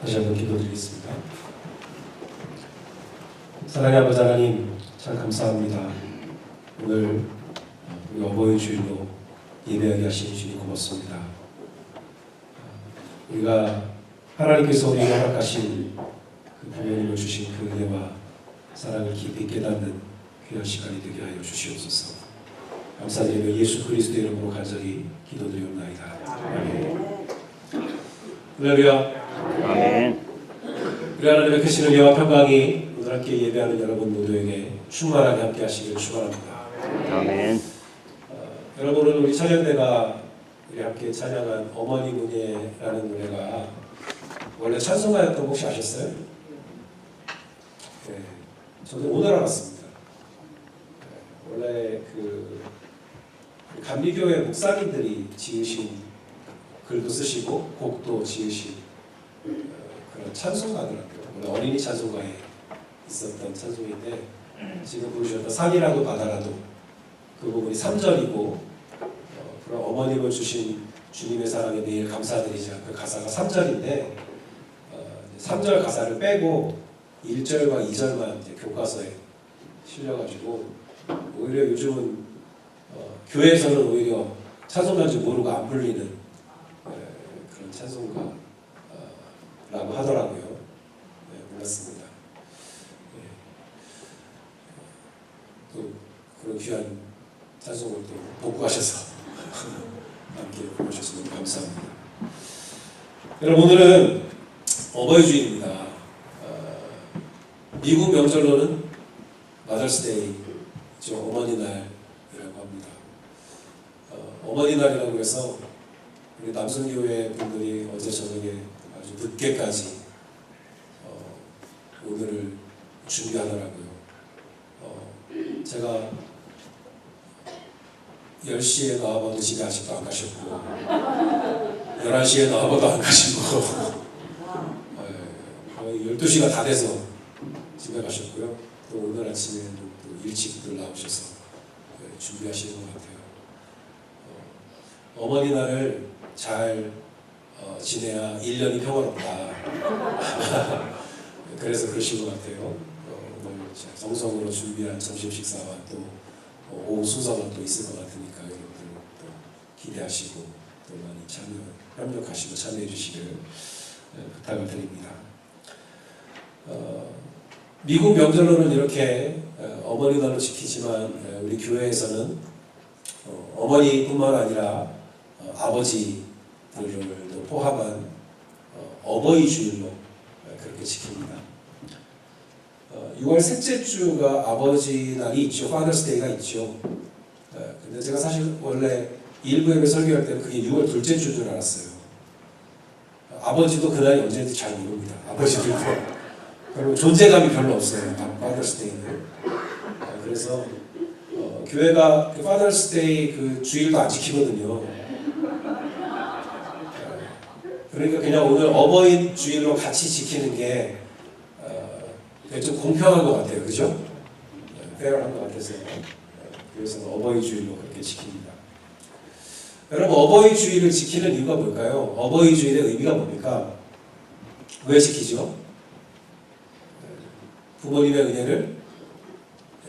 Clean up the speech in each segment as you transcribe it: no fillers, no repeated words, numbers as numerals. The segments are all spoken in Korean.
다시 한번 기도드리겠습니다. 사랑의 아버지 하나님, 참 감사합니다. 오늘 우리 어버이 주일로 예배하게 하신 주님 고맙습니다. 우리가 하나님께서 우리에게 허락하신 그 부모님을 주신 그 은혜와 사랑을 깊이 깨닫는 귀한 시간이 되게 하여 주시옵소서. 감사드리며 예수 그리스도의 이름으로 간절히 기도드리옵나이다. 아멘. 할렐루야. 아멘. 우리 하나님의 크신 은혜와 평강이 오늘 함께 예배하는 여러분 모두에게 충만하게 함께 하시길 축원합니다. 아멘. 여러분, 오늘 우리 찬양대가 우리 함께 찬양한 어머니 문예라는 노래가 원래 찬송가였던 거 혹시 아셨어요? 네, 저도 오늘 알았습니다. 원래 그 감리교회 목사님들이 지으신 글도 쓰시고 곡도 지으신 그런 찬송가더라고요. 원래 어린이 찬송가에 있었던 찬송인데 지금 부르셨던 산이라도 바다라도 그 부분이 3절이고 그런 어머님을 주신 주님의 사랑에 매일 감사드리자 그 가사가 3절인데 3절 가사를 빼고 1절과 2절만 이제 교과서에 실려가지고 오히려 요즘은 교회에서는 오히려 찬송가인지 모르고 안 불리는 그런 찬송가라고 하더라고요. 몰랐습니다. 또 그런 귀한 찬송을 또 복구하셔서 함께 부르셔서 너무 감사합니다. 여러분, 오늘은 어버이 주일입니다. 미국 명절로는 마더스데이죠. 어머니날이라고 합니다. 어머니날이라고 해서 우리 남성교회 분들이 어제 저녁에 아주 늦게까지 오늘을 준비하더라고요. 제가 10시에 나와봐도 집에 아직도 안 가셨고 11시에 나와봐도 안 가시고 거의 12시가 다 돼서 집에 가셨고요. 또 오늘 아침에 또 일찍들 나오셔서 준비하시는 것 같아요. 어머니날을 잘 지내야 1년이 평화롭다. 그래서 그러신 것 같아요. 오늘 정성으로 준비한 점심 식사와 또 오후 순서가 또 있을 것 같으니까 여러분들 또 기대하시고 또 많이 협력하시고 참여해 주시길 부탁을 드립니다. 미국 명절로는 이렇게 어머니날을 지키지만 우리 교회에서는 어머니뿐만 아니라 아버지들을 포함한 어버이 주일로 그렇게 지킵니다. 6월 셋째 주가 아버지 날이 있죠. 파더스 데이가 있죠. 근데 제가 사실 원래 일부 예배 설교할 때는 그게 6월 둘째 주인 줄 알았어요. 아버지도 그날이 언제인지 잘 모릅니다. 아버지들도. 그리고 존재감이 별로 없어요. 파더스 데이는. 그래서 교회가 그 파더스 데이 그 주일도 안 지키거든요. 그러니까 그냥 오늘 어버이 주일로 같이 지키는 게 좀 공평한 것 같아요. 그죠? 페어한 것 같아서 그래서 어버이 주일로 그렇게 지킵니다. 여러분, 어버이 주일을 지키는 이유가 뭘까요? 어버이 주일의 의미가 뭡니까? 왜 지키죠? 부모님의 은혜를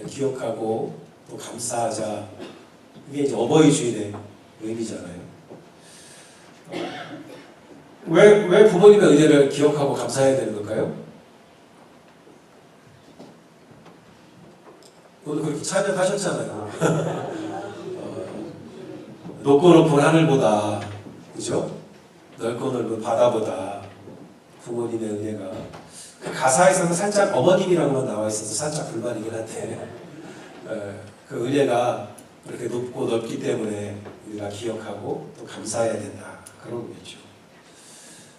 기억하고 또 감사하자. 이게 이제 어버이 주일의 의미잖아요. 왜 부모님의 은혜를 기억하고 감사해야 되는 걸까요? 오늘 그렇게 찬양하셨잖아요. 높고 높은 하늘보다, 그죠? 넓고 넓은 바다보다 부모님의 은혜가 그 가사에서는 살짝 어머님이라고만 나와 있어서 살짝 불만이긴 한데 그 은혜가 그렇게 높고 넓기 때문에 우리가 기억하고 또 감사해야 된다. 그런 거겠죠.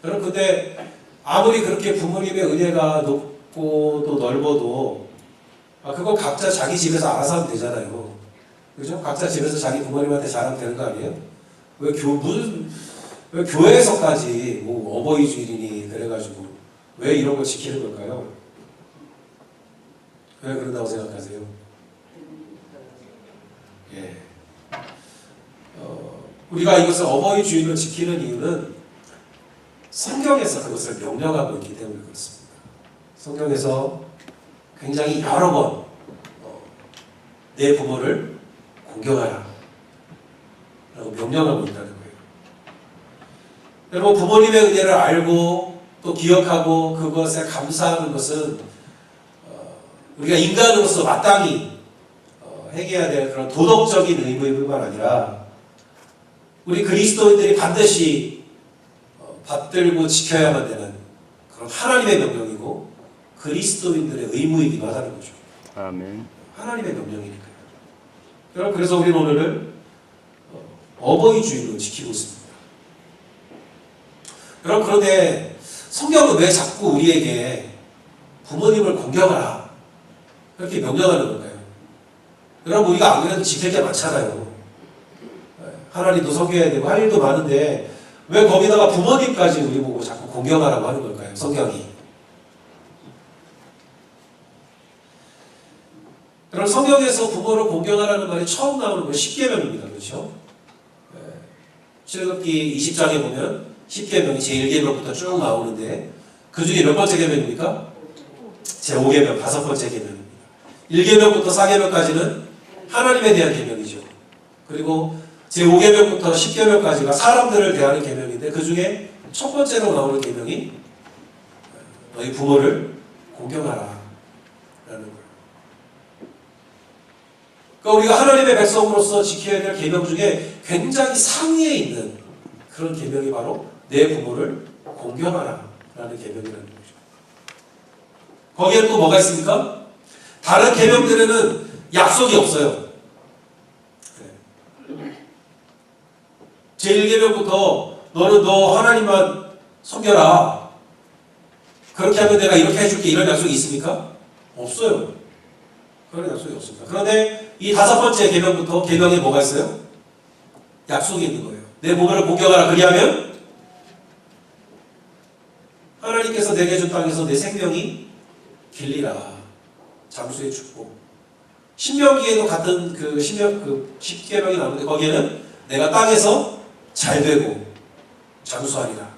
여러분, 근데 아무리 그렇게 부모님의 은혜가 높고 또 넓어도 그거 각자 자기 집에서 알아서 하면 되잖아요. 그죠? 각자 집에서 자기 부모님한테 자랑 되는 거 아니에요? 왜 교회에서까지 뭐 어버이 주일이니 그래가지고 왜 이런 거 지키는 걸까요? 왜 그런다고 생각하세요? 예. 우리가 이것을 어버이 주일로 지키는 이유는 성경에서 그것을 명령하고 있기 때문에 그렇습니다. 성경에서 굉장히 여러 번 내 부모를 공경하라 라고 명령하고 있다는 거예요. 여러분, 부모님의 은혜를 알고 또 기억하고 그것에 감사하는 것은 우리가 인간으로서 마땅히 해결해야 될 그런 도덕적인 의무일 뿐만 아니라 우리 그리스도인들이 반드시 받들고 지켜야만 되는 그런 하나님의 명령이고 그리스도인들의 의무이기도 하다는 거죠. 아멘. 하나님의 명령이니까요. 여러분, 그래서 우리는 오늘을 어버이 주일로 지키고 있습니다. 여러분, 그런데 성경은 왜 자꾸 우리에게 부모님을 공경하라 그렇게 명령하는 건가요? 여러분, 우리가 안 그래도 지킬 게 많잖아요. 하나님도 섬겨야 되고 할 일도 많은데 왜 거기다가 부모님까지 우리 보고 자꾸 공경하라고 하는 걸까요? 성경이. 그럼 성경에서 부모를 공경하라는 말이 처음 나오는 건 십계명입니다. 그렇죠? 출애굽기 20장에 보면 십계명이 제1계명부터 쭉 나오는데 그 중에 몇 번째 계명입니까? 제5계명, 5번째 계명입니다. 1계명부터 4계명까지는 하나님에 대한 계명이죠. 그리고 제5계명부터 10계명까지가 사람들을 대하는 계명인데 그 중에 첫 번째로 나오는 계명이 너희 부모를 공경하라 라는 거예요. 그러니까 우리가 하나님의 백성으로서 지켜야 될 계명 중에 굉장히 상위에 있는 그런 계명이 바로 내 부모를 공경하라 라는 계명이라는 거죠. 거기에 또 뭐가 있습니까? 다른 계명들에는 약속이 없어요. 제1계명부터 너는 너 하나님만 섬겨라. 그렇게 하면 내가 이렇게 해줄게. 이런 약속이 있습니까? 없어요. 그런 약속이 없습니다. 그런데 이 5번째 계명부터 계명에 뭐가 있어요? 약속이 있는 거예요. 내 부모를 공경하라. 그리하면 하나님께서 내게 준 땅에서 내 생명이 길리라. 장수의 축복. 신명기에도 같은 그 10계명이 나오는데 거기에는 내가 땅에서 잘 되고 장수하리라.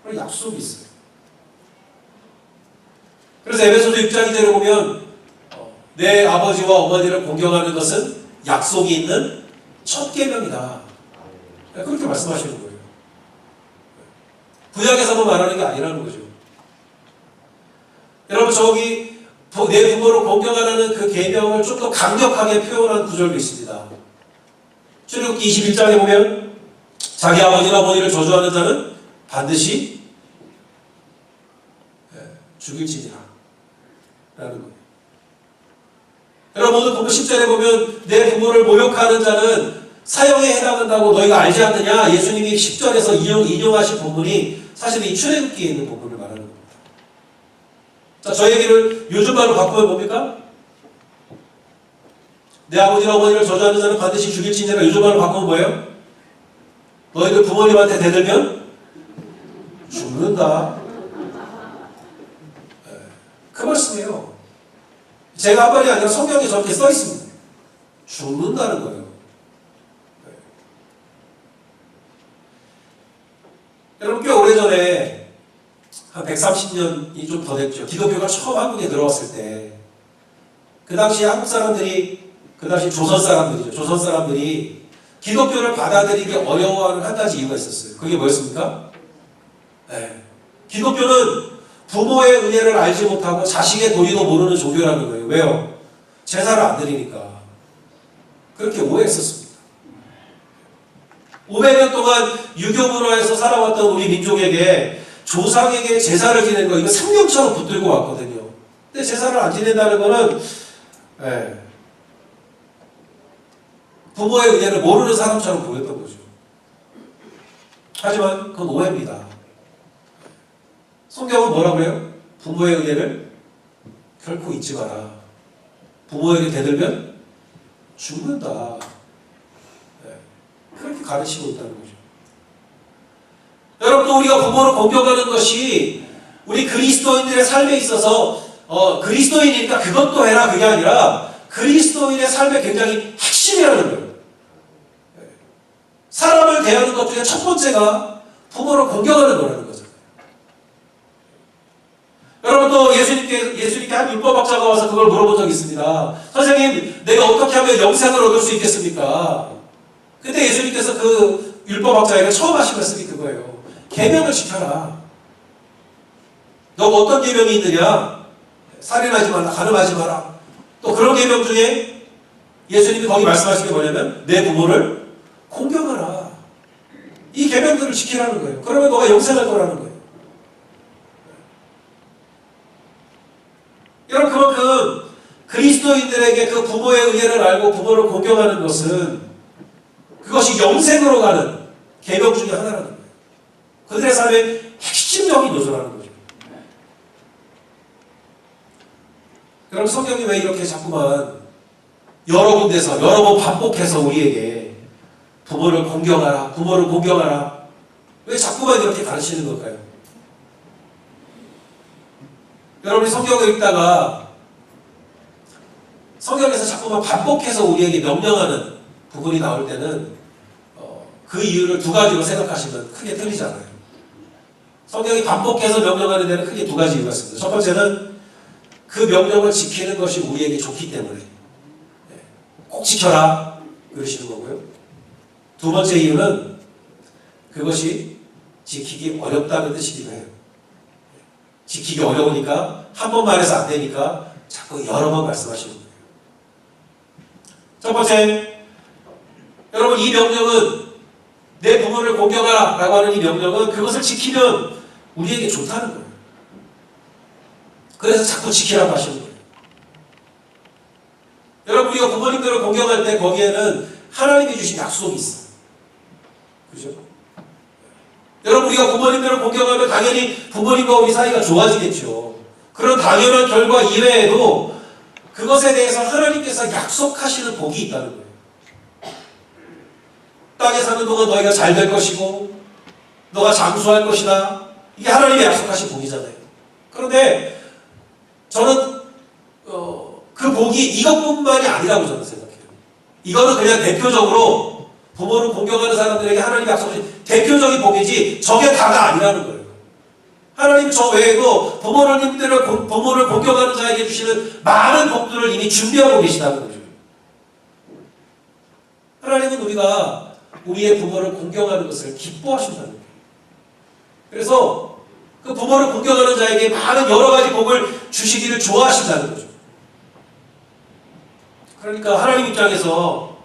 그런 약속이 있어요. 그래서 에베소서 6장 2절에 보면 내 아버지와 어머니를 공경하는 것은 약속이 있는 첫 계명이다. 그렇게 말씀하시는 거예요. 구약에서만 말하는 게 아니라는 거죠. 여러분, 저기 내 부모를 공경하라는 그 계명을 좀 더 강력하게 표현한 구절도 있습니다. 출애굽기 21장에 보면 자기 아버지나 어머니를 저주하는 자는 반드시 죽일지니라 라는 거예요. 여러분, 오늘 본문 10절에 보면 내 부모를 모욕하는 자는 사형에 해당한다고 너희가 알지 않느냐? 예수님이 10절에서 인용하신 본문이 사실 이 출애굽기에 있는 본문을 말하는 겁니다. 자, 저 얘기를 요즘 말로 바꾸면 뭡니까? 내 아버지나 어머니를 저주하는 자는 반드시 죽일지니라. 요즘 말로 바꾸면 뭐예요? 너희들 부모님한테 대들면 죽는다. 그 말씀이에요. 제가 한 말이 아니라 성경에 저렇게 써 있습니다. 죽는다는 거예요. 여러분, 꽤 오래전에 한 130년이 좀 더 됐죠. 기독교가 처음 한국에 들어왔을 때 그 당시 한국 사람들이, 그 당시 조선 사람들이죠. 조선 사람들이 기독교를 받아들이기 어려워하는 한 가지 이유가 있었어요. 그게 뭐였습니까? 기독교는 부모의 은혜를 알지 못하고 자식의 도리도 모르는 종교라는 거예요. 왜요? 제사를 안 드리니까. 그렇게 오해했었습니다. 500년 동안 유교 문화에서 살아왔던 우리 민족에게 조상에게 제사를 지내는 거, 이거 생명처럼 붙들고 왔거든요. 근데 제사를 안 지낸다는 거는 부모의 은혜를 모르는 사람처럼 보였던 거죠. 하지만 그건 오해입니다. 성경은 뭐라고 해요? 부모의 은혜를 결코 잊지 마라. 부모에게 대들면 죽는다. 그렇게 가르치고 있다는 거죠. 여러분, 또 우리가 부모를 공경하는 것이 우리 그리스도인들의 삶에 있어서 그리스도인이니까 그것도 해라, 그게 아니라 그리스도인의 삶의 굉장히 핵심이라는 거예요. 사람을 대하는 것 중에 첫 번째가 부모를 공경하는 거라는 거죠. 여러분 또 예수님께 한 율법학자가 와서 그걸 물어본 적이 있습니다. 선생님, 내가 어떻게 하면 영생을 얻을 수 있겠습니까? 근데 예수님께서 그 율법학자에게 처음 하신 말씀이 그거예요. 계명을 지켜라. 너가 어떤 계명이 있느냐? 살인하지 마라, 간음하지 마라. 또 그런 계명 중에 예수님이 거기 말씀하신 게 뭐냐면 내 부모를 공경하라. 이 계명들을 지키라는 거예요. 그러면 너가 영생할 거라는 거예요. 여러분 그만큼 그리스도인들에게 그 부모의 의회를 알고 부모를 공경하는 것은 그것이 영생으로 가는 계명 중에 하나라는 거예요. 그들의 삶의 핵심적인 요소라는 거죠. 여러분 성경이 왜 이렇게 자꾸만 여러 군데서 여러 번 반복해서 우리에게 부모를 공경하라, 부모를 공경하라, 왜 자꾸만 이렇게 가르치는 걸까요? 여러분이 성경을 읽다가 성경에서 자꾸만 반복해서 우리에게 명령하는 부분이 나올 때는 그 이유를 두 가지로 생각하시면 크게 틀리지 않아요. 성경이 반복해서 명령하는 데는 크게 두 가지 이유가 있습니다. 첫 번째는 그 명령을 지키는 것이 우리에게 좋기 때문에 꼭 지켜라 그러시는 거고요. 두 번째 이유는 그것이 지키기 어렵다는 뜻이기도 해요. 지키기 어려우니까 한 번 말해서 안 되니까 자꾸 여러 번 말씀하시는 거예요. 첫 번째, 여러분 이 명령은 내 부모를 공경하라 라고 하는 이 명령은 그것을 지키면 우리에게 좋다는 거예요. 그래서 자꾸 지키라고 하시는 거예요. 여러분 우리가 부모님들을 공경할 때 거기에는 하나님이 주신 약속이 있어요. 그죠? 여러분 우리가 부모님들을 공경하면 당연히 부모님과 우리 사이가 좋아지겠죠. 그런 당연한 결과 이외에도 그것에 대해서 하나님께서 약속하시는 복이 있다는 거예요. 땅에 사는 동안 너희가 잘 될 것이고 너가 장수할 것이다. 이게 하나님의 약속하신 복이잖아요. 그런데 저는 그 복이 이것뿐만이 아니라고 저는 생각해요. 이거는 그냥 대표적으로 부모를 공경하는 사람들에게 하나님이 약속하신 대표적인 복이지 저게 다가 아니라는 거예요. 하나님 저 외에도 부모를 공경하는 자에게 주시는 많은 복들을 이미 준비하고 계시다는 거죠. 하나님은 우리가 우리의 부모를 공경하는 것을 기뻐하신다는 거예요. 그래서 그 부모를 공경하는 자에게 많은 여러 가지 복을 주시기를 좋아하신다는 거죠. 그러니까 하나님 입장에서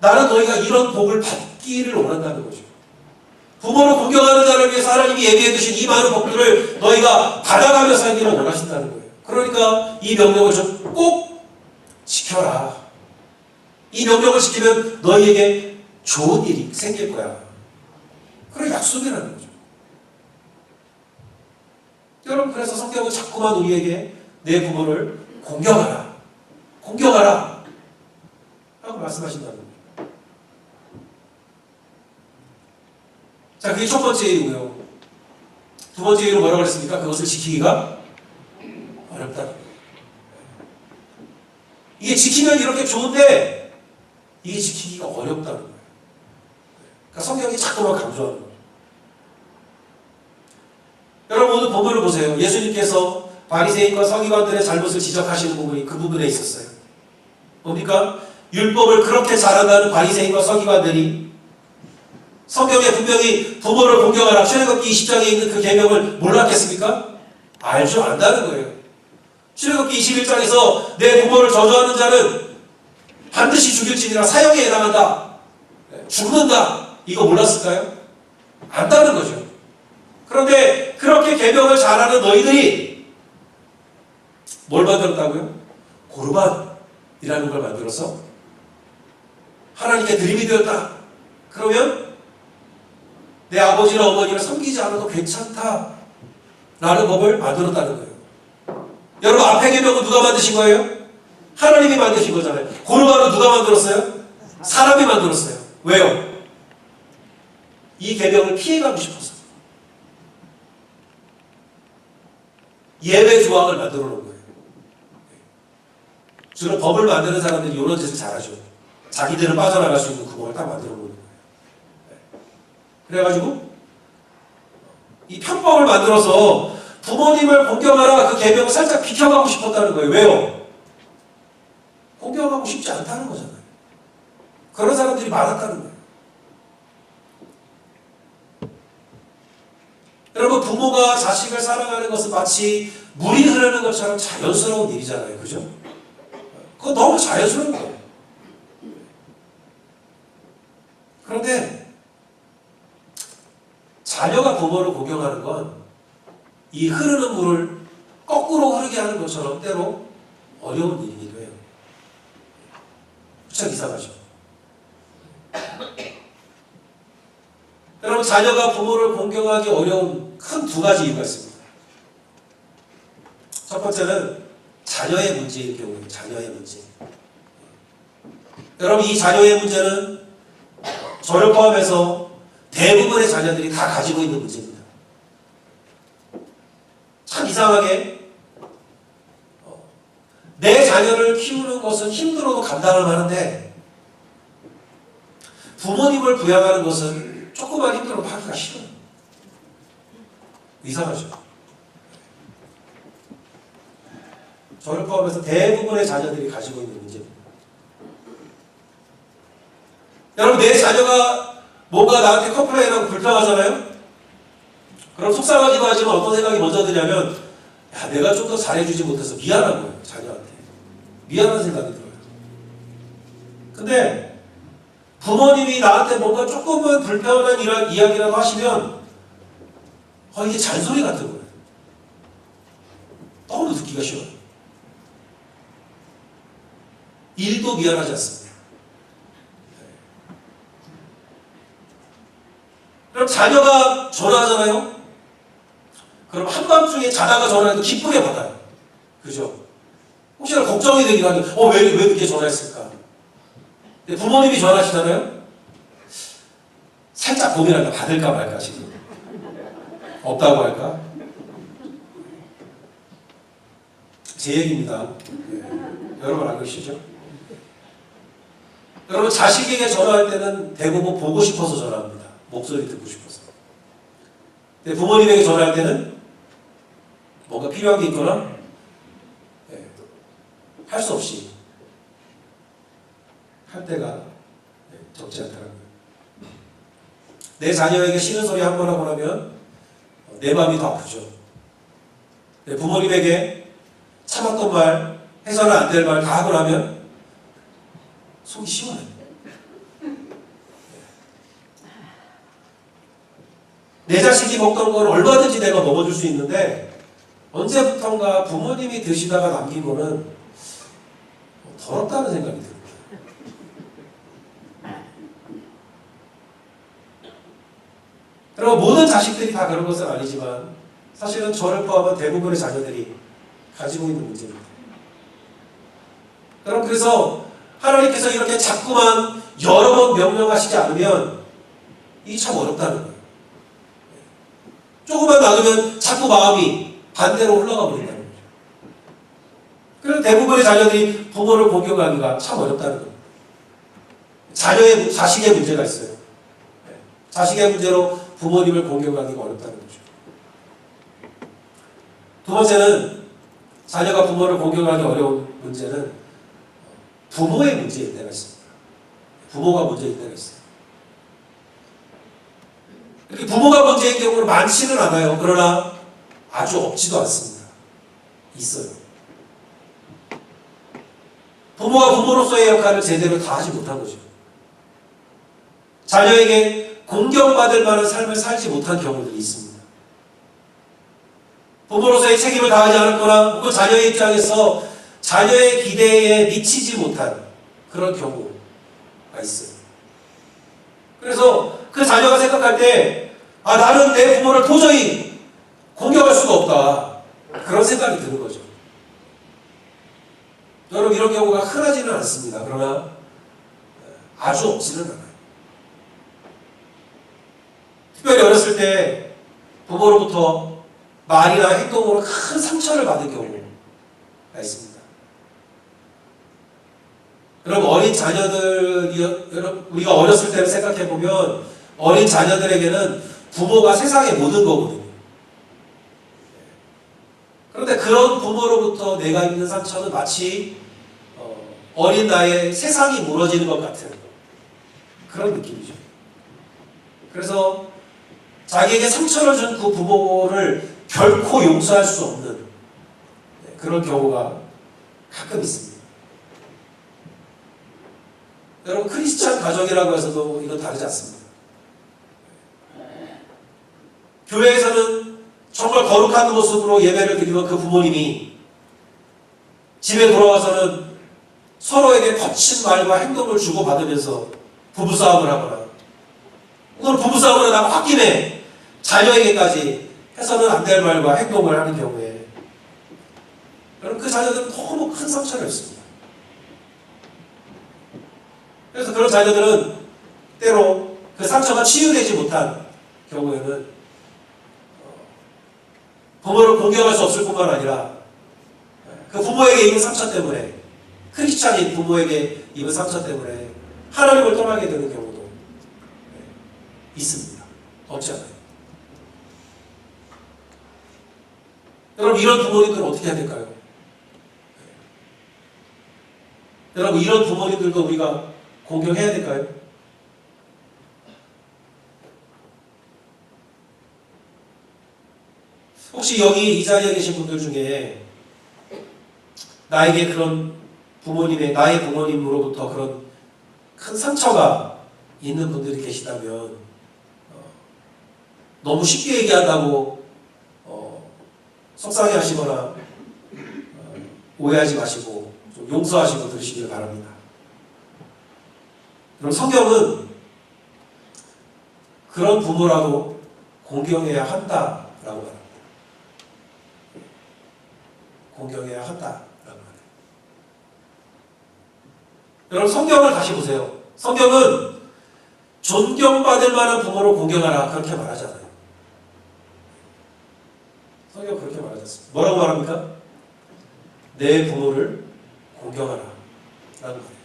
나는 너희가 이런 복을 받기를 원한다는 거죠. 부모를 공경하는 자를 위해서 하나님이 예비해 두신 이 많은 복들을 너희가 받아가며 살기를 원하신다는 거예요. 그러니까 이 명령을 좀 꼭 지켜라. 이 명령을 지키면 너희에게 좋은 일이 생길 거야. 그런 약속이라는 거죠. 여러분 그래서 성경은 자꾸만 우리에게 내 부모를 공경하라. 공경하라. 라고 말씀하신다는 거예요. 자, 그게 첫 번째 이유고요. 두 번째 이유는 뭐라고 그랬습니까? 그것을 지키기가 어렵다. 이게 지키면 이렇게 좋은데 이게 지키기가 어렵다는 거예요. 그러니까 성경이 자꾸만 강조하는 거예요. 여러분 오늘 본문을 보세요. 예수님께서 바리새인과 서기관들의 잘못을 지적하시는 부분이 그 부분에 있었어요. 뭡니까? 율법을 그렇게 잘한다는 바리새인과 서기관들이 성경에 분명히 부모를 공경하라 출애굽기 20장에 있는 그 계명을 몰랐겠습니까? 알죠. 안다는 거예요. 출애굽기 21장에서 내 부모를 저주하는 자는 반드시 죽일지니라 사형에 해당한다. 죽는다. 이거 몰랐을까요? 안다는 거죠. 그런데 그렇게 계명을 잘하는 너희들이 뭘 만들었다고요? 고르반이라는 걸 만들어서 하나님께 드림이 되었다. 그러면 내 아버지나 어머니를 섬기지 않아도 괜찮다 라는 법을 만들었다는 거예요. 여러분 앞에 계명은 누가 만드신 거예요? 하나님이 만드신 거잖아요. 고르반은 누가 만들었어요? 사람이 만들었어요. 왜요? 이 계명을 피해가고 싶었어요. 예외 조항을 만들어 놓은 거예요. 주로 법을 만드는 사람들이 이런 짓을 잘하죠. 자기들은 빠져나갈 수 있는 구멍을 딱 만들어 놓는 거예요. 그래가지고 이 편법을 만들어서 부모님을 공경하라 그 계명을 살짝 비켜가고 싶었다는 거예요. 왜요? 공경하고 싶지 않다는 거잖아요. 그런 사람들이 많았다는 거예요. 여러분, 부모가 자식을 사랑하는 것은 마치 물이 흐르는 것처럼 자연스러운 일이잖아요. 그죠? 그거 너무 자연스러운 거예요. 그런데 자녀가 부모를 공경하는 건 이 흐르는 물을 거꾸로 흐르게 하는 것처럼 때로 어려운 일이기도 해요. 참 이상하죠. 여러분, 자녀가 부모를 공경하기 어려운 큰 두 가지 이유가 있습니다. 첫 번째는 자녀의 문제일 경우에요. 자녀의 문제. 여러분, 이 자녀의 문제는 저를 포함해서 대부분의 자녀들이 다 가지고 있는 문제입니다. 참 이상하게 내 자녀를 키우는 것은 힘들어도 감당을 하는데 부모님을 부양하는 것은 조금만 힘들어도 하기가 싫어요. 이상하죠. 저를 포함해서 대부분의 자녀들이 가지고 있는 문제입니다. 여러분, 내 자녀가 뭔가 나한테 컴플레인하고 불평하잖아요? 그럼 속상하기도 하지만 어떤 생각이 먼저 드냐면, 야, 내가 좀 더 잘해주지 못해서 미안한 거예요. 자녀한테. 미안한 생각이 들어요. 근데 부모님이 나한테 뭔가 조금만 불편한 이야기라도 하시면 이게 잔소리 같은 거예요. 너무 듣기가 싫어요. 일도 미안하지 않습니다. 그럼 자녀가 전화하잖아요? 그럼 한밤중에 자다가 전화해도 기쁘게 받아요. 그죠? 혹시나 걱정이 되긴 하는데, 왜 이렇게 전화했을까? 근데 부모님이 전화하시잖아요? 살짝 고민한다. 받을까 말까 지금. 없다고 할까? 제 얘기입니다. 네. 여러분 알고 계시죠? 여러분, 자식에게 전화할 때는 대부분 보고 싶어서 전화합니다. 목소리 듣고 싶어서. 근데 부모님에게 전화할 때는 뭔가 필요한 게 있거나 할 수 없이 할 때가 적지 않더라고요. 내 자녀에게 싫은 소리 한 번 하고 나면 내 마음이 더 아프죠. 내 부모님에게 참았던 말, 해서는 안 될 말 다 하고 나면 속이 시원해요. 내 자식이 먹던 걸 얼마든지 내가 먹어줄 수 있는데 언제부턴가 부모님이 드시다가 남긴 거는 더럽다는 생각이 듭니다. 여러분, 모든 자식들이 다 그런 것은 아니지만 사실은 저를 포함한 대부분의 자녀들이 가지고 있는 문제입니다. 여러분, 그래서 하나님께서 이렇게 자꾸만 여러 번 명령하시지 않으면 이게 참 어렵다는 거예요. 조금만 놔두면 자꾸 마음이 반대로 흘러가 버린다는 거죠. 그래서 대부분의 자녀들이 부모를 공경하기가 참 어렵다는 겁니다. 자식의 문제가 있어요. 자식의 문제로 부모님을 공경하기가 어렵다는 거죠. 두 번째는 자녀가 부모를 공경하기 어려운 문제는 부모의 문제일 때가 있습니다. 부모가 문제일 때가 있어요. 이렇게 부모가 문제인 경우는 많지는 않아요. 그러나 아주 없지도 않습니다. 있어요. 부모가 부모로서의 역할을 제대로 다 하지 못한 거죠. 자녀에게 공경받을 만한 삶을 살지 못한 경우들이 있습니다. 부모로서의 책임을 다하지 않았거나 혹은 자녀의 입장에서 자녀의 기대에 미치지 못한 그런 경우가 있어요. 그래서 그 자녀가 생각할 때 나는 내 부모를 도저히 공경할 수가 없다. 그런 생각이 드는 거죠. 여러분, 이런 경우가 흔하지는 않습니다. 그러나 아주 없지는 않아요. 특별히 어렸을 때 부모로부터 말이나 행동으로 큰 상처를 받은 경우가 있습니다. 여러분, 어린 자녀들, 우리가 어렸을 때를 생각해보면 어린 자녀들에게는 부모가 세상의 모든 거거든요. 그런데 그런 부모로부터 내가 입는 상처는 마치 어린 나이에 세상이 무너지는 것 같은 그런 느낌이죠. 그래서 자기에게 상처를 준 그 부모를 결코 용서할 수 없는 그런 경우가 가끔 있습니다. 여러분, 크리스찬 가정이라고 해서도 이건 다르지 않습니다. 교회에서는 정말 거룩한 모습으로 예배를 드리던 그 부모님이 집에 돌아와서는 서로에게 거친 말과 행동을 주고받으면서 부부싸움을 하거나, 오늘 부부싸움을 하다가 홧김에 자녀에게까지 해서는 안 될 말과 행동을 하는 경우에 여러분, 그 자녀들은 너무 큰 상처를 입습니다. 그래서 그런 자녀들은 때로 그 상처가 치유되지 못한 경우에는 부모를 공경할 수 없을 뿐만 아니라 그 부모에게 입은 상처 때문에, 크리스찬인 부모에게 입은 상처 때문에 하나님을 떠나게 되는 경우도 있습니다. 없지 않아요. 여러분, 이런 부모님들은 어떻게 해야 될까요? 여러분, 이런 부모님들도 우리가 공경해야 될까요? 혹시 여기 이 자리에 계신 분들 중에 나에게 그런 나의 부모님으로부터 그런 큰 상처가 있는 분들이 계시다면 너무 쉽게 얘기한다고 속상해 하시거나 오해하지 마시고 좀 용서하시고 들으시길 바랍니다. 그럼 성경은 그런 부모라도 공경해야 한다라고 말합니다. 공경해야 한다라고 말해요. 여러분, 성경을 다시 보세요. 성경은 존경받을 만한 부모를 공경하라 그렇게 말하잖아요. 성경은 그렇게 말하지 않습니다. 뭐라고 말합니까? 내 부모를 공경하라 라는 말이에요.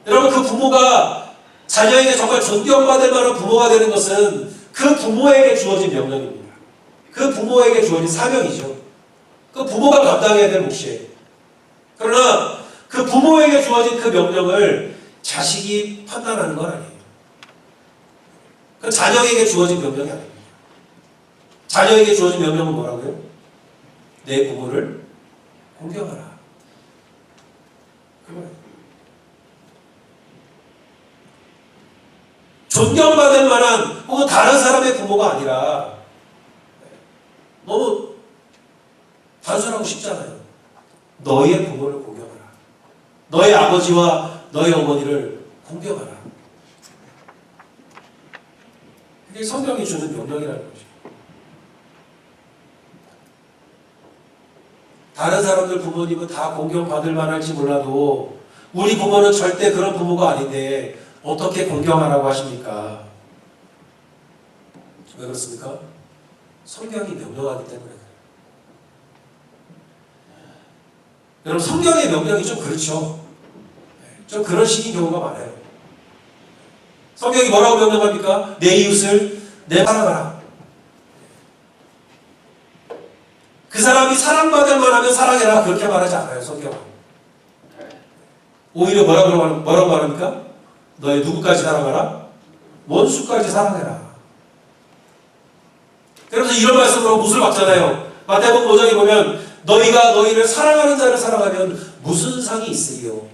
여러분, 그 부모가 자녀에게 정말 존경받을 만한 부모가 되는 것은 그 부모에게 주어진 명령입니다. 그 부모에게 주어진 사명이죠. 그 부모가 감당해야 될 몫이에요. 그러나 그 부모에게 주어진 그 명령을 자식이 판단하는 건 아니에요. 그 자녀에게 주어진 명령이 아닙니다. 자녀에게 주어진 명령은 뭐라고요? 내 부모를 공경하라. 그거예요. 존경받을 만한 혹은 다른 사람의 부모가 아니라 너무 단순하고 쉽잖아요. 너희의 부모를 공경하라. 너의 아버지와 너의 어머니를 공경하라. 그게 성경이 주는 명령이라는 거죠. 다른 사람들 부모님은 다 공경받을 만할지 몰라도 우리 부모는 절대 그런 부모가 아닌데 어떻게 공경하라고 하십니까? 왜 그렇습니까? 성경이 명령하기 때문에 그래요. 여러분, 성경의 명령이 좀 그렇죠. 좀 그런 식인 경우가 많아요. 성경이 뭐라고 명령합니까? 내 이웃을 내 사랑하라. 그 사람이 사랑받을 만하면 사랑해라. 그렇게 말하지 않아요, 성경은. 오히려 뭐라고 말합니까? 너의 누구까지 사랑하라? 원수까지 사랑해라. 그래서 이런 말씀으로 못을 박잖아요. 마태복음 5장에 보면 너희가 너희를 사랑하는 자를 사랑하면 무슨 상이 있으리요?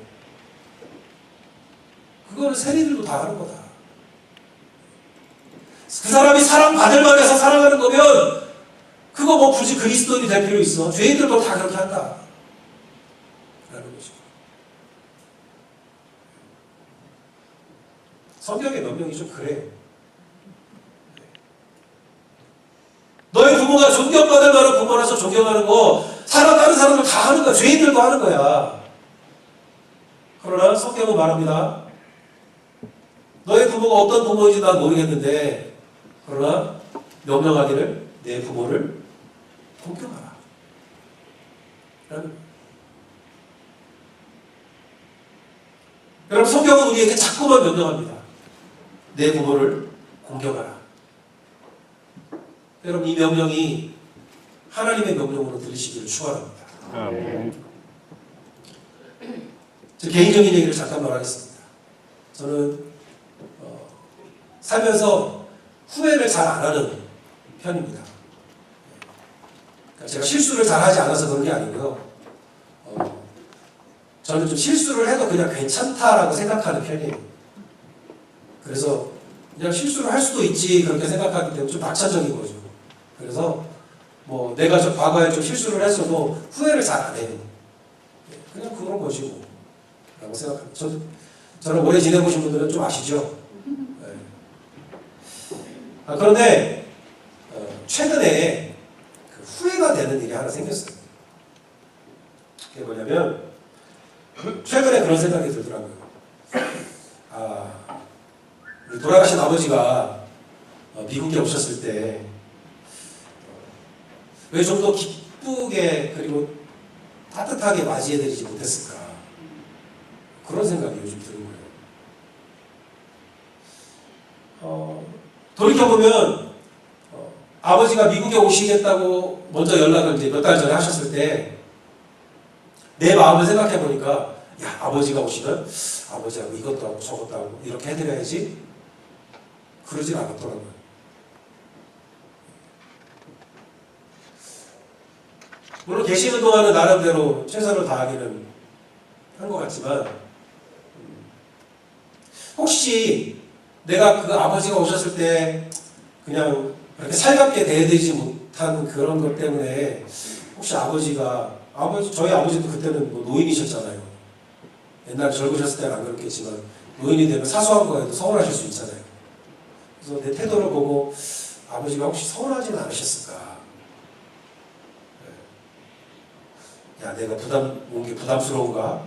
그거는 세리들도 다 하는 거다. 그 사람이 사랑받을 만해서 사랑하는 거면 그거 뭐 굳이 그리스도인이 될 필요 있어? 죄인들도 다 그렇게 한다. 라는 거죠. 성경의 명령이 좀 그래요. 너의 부모가 존경받을 만한 부모라서 존경하는 거 다른 사람들 다 하는 거야. 죄인들도 하는 거야. 그러나 성경은 말합니다. 너의 부모가 어떤 부모인지 난 모르겠는데 그러나 명령하기를 내 부모를 공경하라. 여러분 성경은 우리에게 자꾸만 명령합니다. 내 부모를 공경하라. 여러분 이 명령이 하나님의 명령으로 들으시기를 축원합니다. 제 개인적인 얘기를 잠깐만 하겠습니다. 저는 살면서 후회를 잘 안 하는 편입니다. 그러니까 제가 실수를 잘 하지 않아서 그런 게 아니고요. 저는 좀 실수를 해도 그냥 괜찮다라고 생각하는 편이에요. 그래서 그냥 실수를 할 수도 있지 그렇게 생각하기 때문에 좀 낙천적인 거죠. 그래서 뭐 내가 저 과거에 좀 실수를 했어도 후회를 잘 안 해요. 그냥 그런 것이고 라고 생각합니다. 저는 오래 지내보신 분들은 좀 아시죠? 네. 그런데 최근에 그 후회가 되는 일이 하나 생겼어요. 그게 뭐냐면 최근에 그런 생각이 들더라고요. 우리 돌아가신 아버지가 미국에 오셨을 때 왜 좀 더 기쁘게 그리고 따뜻하게 맞이해드리지 못했을까? 그런 생각이 요즘 드는 거예요. 돌이켜보면 아버지가 미국에 오시겠다고 먼저 연락을 이제 몇 달 전에 하셨을 때 내 마음을 생각해 보니까 야 아버지가 오시면 아버지하고 이것도 하고 저것도 하고 이렇게 해드려야지 그러질 않았더라고요. 물론 계시는 동안은 나름대로 최선을 다하기는 한 것 같지만 혹시 내가 그 아버지가 오셨을 때 그냥 그렇게 살갑게 대해드리지 못한 그런 것 때문에 혹시 저희 아버지도 그때는 뭐 노인이셨잖아요. 옛날에 젊으셨을 때는 안 그렇겠지만 노인이 되면 사소한 거에도 서운하실 수 있잖아요. 그래서 내 태도를 보고 아버지가 혹시 서운하지는 않으셨을까? 야 내가 온 게 부담스러운가?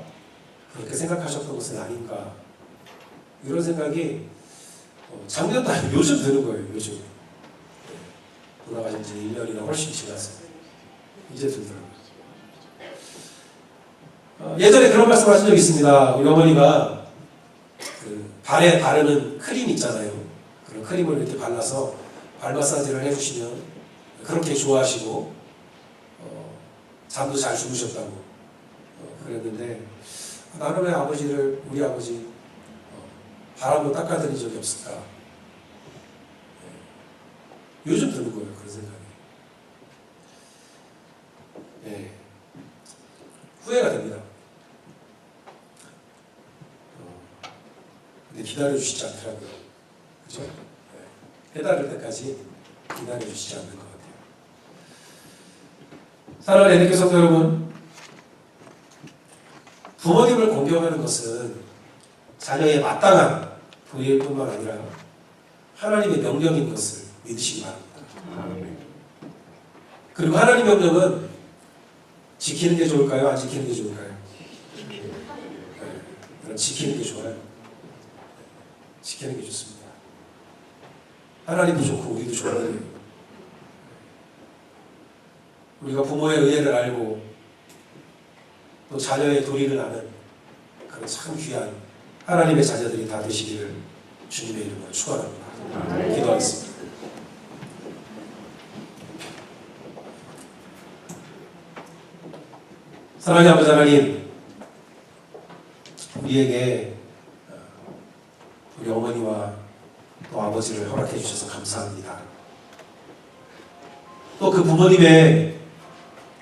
그렇게 생각하셨던 것은 아닌가? 이런 생각이 작년도 아니고 요즘 드는 거예요. 요즘 돌아가신 지 1년이나 훨씬 지났어요. 이제 들더라고요. 예전에 그런 말씀 하신 적 있습니다. 우리 어머니가 그 발에 바르는 크림 있잖아요. 그런 크림을 이렇게 발라서 발 마사지를 해주시면 그렇게 좋아하시고 잠도 잘 주무셨다고 그랬는데 나는 왜 우리 아버지 발 한번 닦아드린 적이 없을까? 요즘 드는 거예요. 그런 생각이. 네. 후회가 됩니다. 근데 기다려주시지 않더라고요. 그죠? 네. 깨달을 때까지 기다려주시지 않는 것 같아요. 사랑하는 애들교 성도 여러분, 부모님을 공경하는 것은 자녀의 마땅한 도리일 뿐만 아니라 하나님의 명령인 것을 믿으시기 바랍니다. 그리고 하나님 명령은 지키는 게 좋을까요? 안 지키는 게 좋을까요? 네. 지키는 게 좋아요. 지키는 게 좋습니다. 하나님도 좋고 우리도 좋아요. 우리가 부모의 은혜를 알고 또 자녀의 도리를 아는 그런 참 귀한 하나님의 자녀들이 다 되시기를 주님의 이름으로 축원합니다. 기도하겠습니다. 사랑하는 아버지 하나님, 우리에게 우리 어머니와 또 아버지를 허락해 주셔서 감사합니다. 또 그 부모님의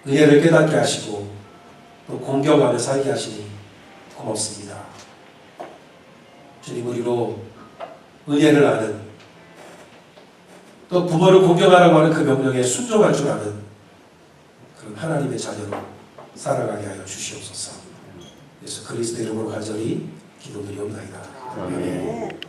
은혜를 깨닫게 하시고 또 공경하며 살게 하시니 고맙습니다. 주님, 우리로 은혜를 아는 또 부모를 공경하라고 하는 그 명령에 순종할 줄 아는 그런 하나님의 자녀로 살아가게 하여 주시옵소서. 예수 그리스도 이름으로 간절히 기도드리옵나이다. 아멘.